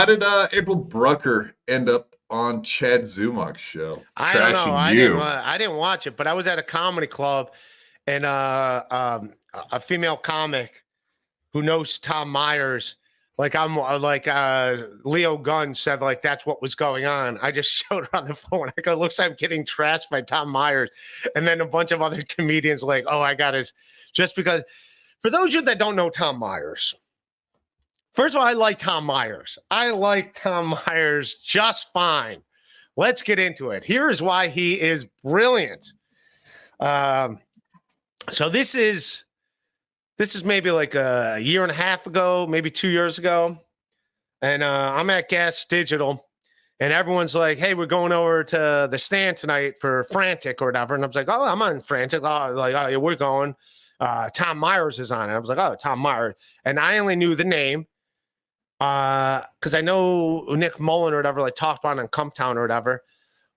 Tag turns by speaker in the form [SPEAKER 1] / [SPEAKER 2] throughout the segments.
[SPEAKER 1] How did April Brucker end up on Chad Zumach's show?
[SPEAKER 2] I don't know.
[SPEAKER 1] Trashing
[SPEAKER 2] I didn't watch it, but I was at a comedy club, and a female comic who knows Tom Myers, like Leo Gunn said, like that's what was going on. I just showed her on the phone. I go, looks like I'm getting trashed by Tom Myers, and then a bunch of other comedians like, oh, I got his. Just because, for those of you that don't know Tom Myers. First of all, I like Tom Myers. I like Tom Myers just fine. Let's get into it. Here is why he is brilliant. So this is maybe like a year and a half ago, maybe 2 years ago. And I'm at Gas Digital, and everyone's like, hey, we're going over to the stand tonight for Frantic or whatever. And I was like, oh, I'm on Frantic. Oh, like, oh, yeah, we're going. Tom Myers is on it. I was like, oh, Tom Myers. And I only knew the name. Because I know Nick Mullen or whatever, like talked about on Cumptown or whatever,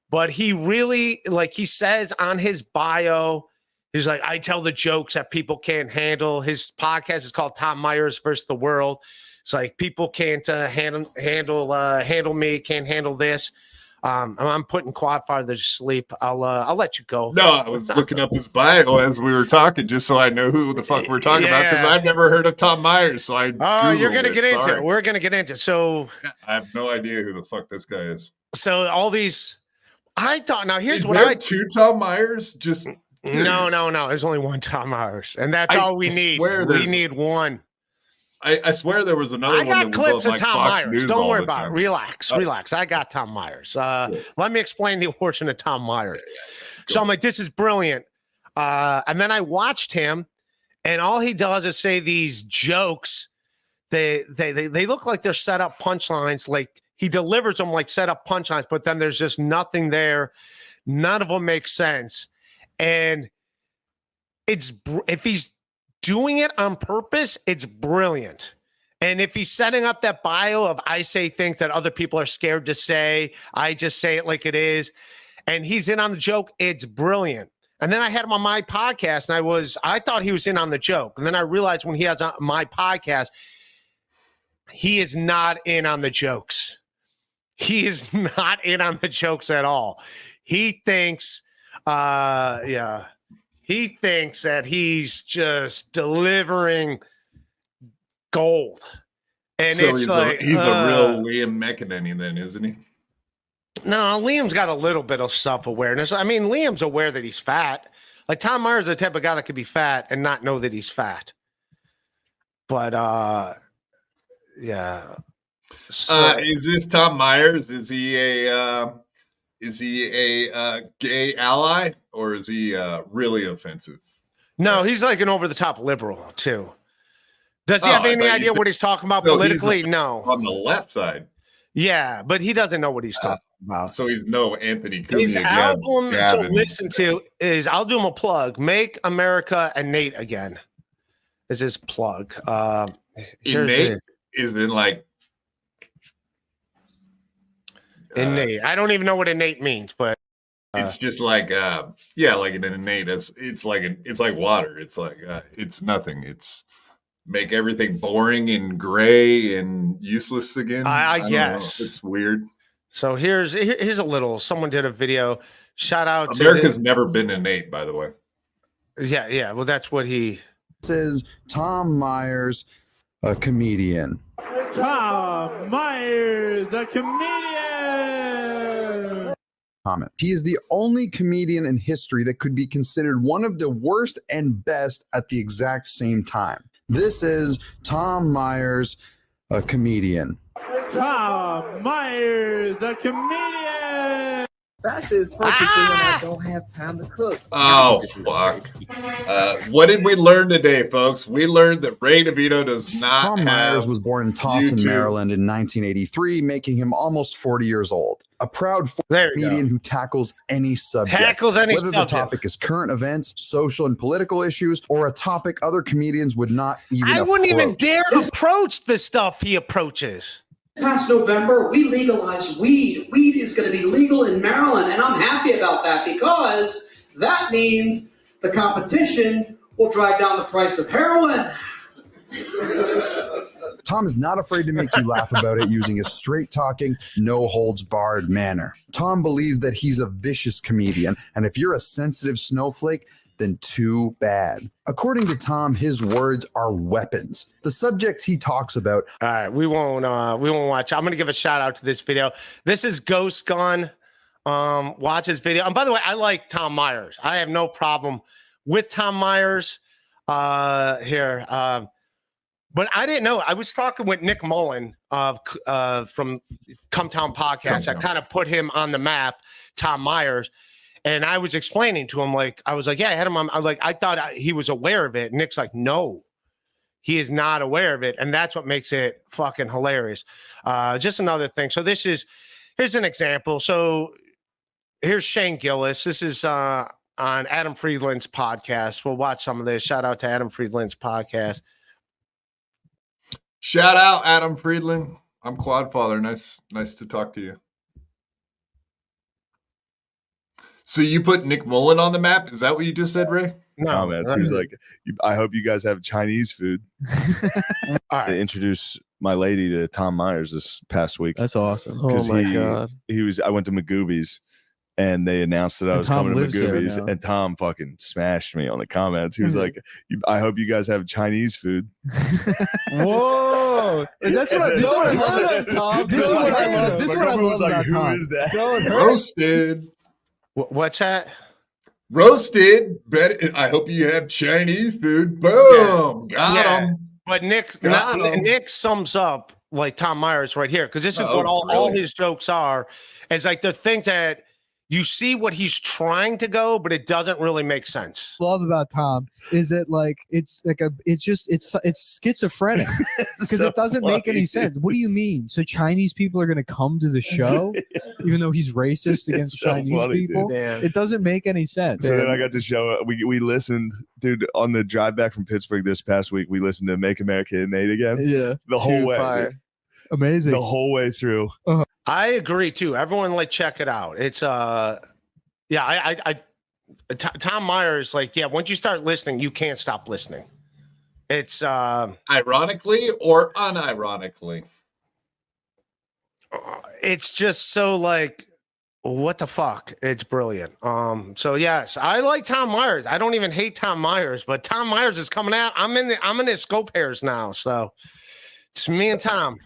[SPEAKER 2] but he really, like he says on his bio, he's like, I tell the jokes that people can't handle. His podcast is called Tom Myers versus the World. It's like people can't handle me, can't handle this. I'm putting Quadfather to sleep. I'll let you go.
[SPEAKER 1] No, I was looking up his bio as we were talking, just so I know who the fuck we're talking about, because I've never heard of Tom Myers. So I
[SPEAKER 2] you're gonna get into it. We're gonna get into it. So
[SPEAKER 1] I have no idea who the fuck this guy is.
[SPEAKER 2] So all these, I thought. Now here's what
[SPEAKER 1] I two Tom Myers. Just
[SPEAKER 2] no. There's only one Tom Myers, and that's all we need. We need one.
[SPEAKER 1] I swear there was another one.
[SPEAKER 2] I got clips of Tom Myers. Don't worry about it. Relax. I got Tom Myers. Let me explain the origin of Tom Myers. So I'm like, this is brilliant. And then I watched him, and all he does is say these jokes. They look like they're set up punchlines. Like he delivers them like set up punchlines, but then there's just nothing there. None of them make sense. And if he's doing it on purpose, it's brilliant. And if he's setting up that bio of I say things that other people are scared to say, I just say it like it is, and he's in on the joke, it's brilliant. And then I had him on my podcast, and I thought he was in on the joke. And then I realized when he has on my podcast, he is not in on the jokes. He is not in on the jokes at all. He thinks, he thinks that he's just delivering gold. And so it's
[SPEAKER 1] he's a real Liam McEnany then, isn't he?
[SPEAKER 2] No, Liam's got a little bit of self-awareness. I mean, Liam's aware that he's fat. Like Tom Myers is the type of guy that could be fat and not know that he's fat. But yeah. So,
[SPEAKER 1] is this Tom Myers? Is he a gay ally, or is he really offensive?
[SPEAKER 2] No, he's like an over-the-top liberal too. Does he have any idea what he's talking about politically? No.
[SPEAKER 1] On the left side.
[SPEAKER 2] Yeah, but he doesn't know what he's talking about.
[SPEAKER 1] So he's no Anthony Cumia.
[SPEAKER 2] His album to listen to is, I'll do him a plug, Make America and Nate Again is his plug.
[SPEAKER 1] Nate is in like...
[SPEAKER 2] innate. I don't even know what innate means, but
[SPEAKER 1] it's just like like an innate. It's like water. It's like it's nothing. It's make everything boring and gray and useless again.
[SPEAKER 2] I guess
[SPEAKER 1] it's weird.
[SPEAKER 2] So here's a little. Someone did a video. Shout out
[SPEAKER 1] America's never been innate, by the way.
[SPEAKER 2] Yeah. Well, that's what he.
[SPEAKER 3] This is Tom Myers, a comedian.
[SPEAKER 4] Tom Myers, a comedian.
[SPEAKER 3] Comment. He is the only comedian in history that could be considered one of the worst and best at the exact same time. This is Tom Myers, a comedian.
[SPEAKER 4] Tom Myers, a comedian.
[SPEAKER 5] That is perfectly when I don't have time to cook.
[SPEAKER 1] Oh, fuck. What did we learn today, folks? We learned that Ray Devito does not
[SPEAKER 3] Tom Myers was born in Towson, Maryland in 1983, making him almost 40 years old. A proud comedian who tackles any subject. Whether the topic is current events, social and political issues, or a topic other comedians would not even approach.
[SPEAKER 2] I wouldn't even dare approach the stuff he approaches.
[SPEAKER 6] Past November, we legalized weed. Weed is going to be legal in Maryland, and I'm happy about that because that means the competition will drive down the price of heroin.
[SPEAKER 3] Tom is not afraid to make you laugh about it using a straight-talking, no-holds-barred manner. Tom believes that he's a vicious comedian, and if you're a sensitive snowflake, then too bad. According to Tom, his words are weapons. The subjects he talks about.
[SPEAKER 2] All right, we won't watch. I'm gonna give a shout out to this video. This is Ghost Gun. Watch his video. And by the way, I like Tom Myers. I have no problem with Tom Myers here. But I didn't know. I was talking with Nick Mullen from Come Town Podcast. I kind of put him on the map, Tom Myers. And I was explaining to him, like, I was like, yeah, I had him on. I was like, I thought he was aware of it. And Nick's like, no, he is not aware of it. And that's what makes it fucking hilarious. Just another thing. So here's an example. So here's Shane Gillis. This is on Adam Friedland's podcast. We'll watch some of this. Shout out to Adam Friedland's podcast.
[SPEAKER 1] Shout out Adam Friedland. I'm Quadfather. Nice to talk to you. So you put Nick Mullen on the map? Is that what you just said, Ray?
[SPEAKER 7] No, man. So he's like, I hope you guys have Chinese food.
[SPEAKER 2] All right.
[SPEAKER 7] I introduced my lady to Tom Myers this past week.
[SPEAKER 8] That's awesome.
[SPEAKER 7] Oh my God. I went to Magoobies and they announced that I was coming to Magoobies, and Tom fucking smashed me on the comments. He was like, I hope you guys have Chinese food.
[SPEAKER 8] Whoa. This is what I love, Tom. This is what I love. This is what I love about Tom.
[SPEAKER 7] Who is that?
[SPEAKER 1] Roasted.
[SPEAKER 2] What's that?
[SPEAKER 1] Roasted. I hope you have Chinese food. Boom. Got him.
[SPEAKER 2] But Nick sums up like Tom Myers right here, because this is what all his jokes are. It's like the things that you see what he's trying to go, but it doesn't really make sense.
[SPEAKER 8] Love about Tom is that it's schizophrenic because it doesn't make any sense. What do you mean? So Chinese people are going to come to the show, even though he's racist against Chinese people? It doesn't make any sense.
[SPEAKER 7] So then I got to show we listened, dude, on the drive back from Pittsburgh this past week. We listened to Make America Great Again. Yeah, the whole way.
[SPEAKER 8] Amazing.
[SPEAKER 7] The whole way through.
[SPEAKER 2] I agree too. Everyone check it out. It's Tom Myers, once you start listening, you can't stop listening. It's
[SPEAKER 1] ironically or unironically.
[SPEAKER 2] It's just so what the fuck? It's brilliant. So yes, I like Tom Myers. I don't even hate Tom Myers, but Tom Myers is coming out. I'm in his scope hairs now. So it's me and Tom.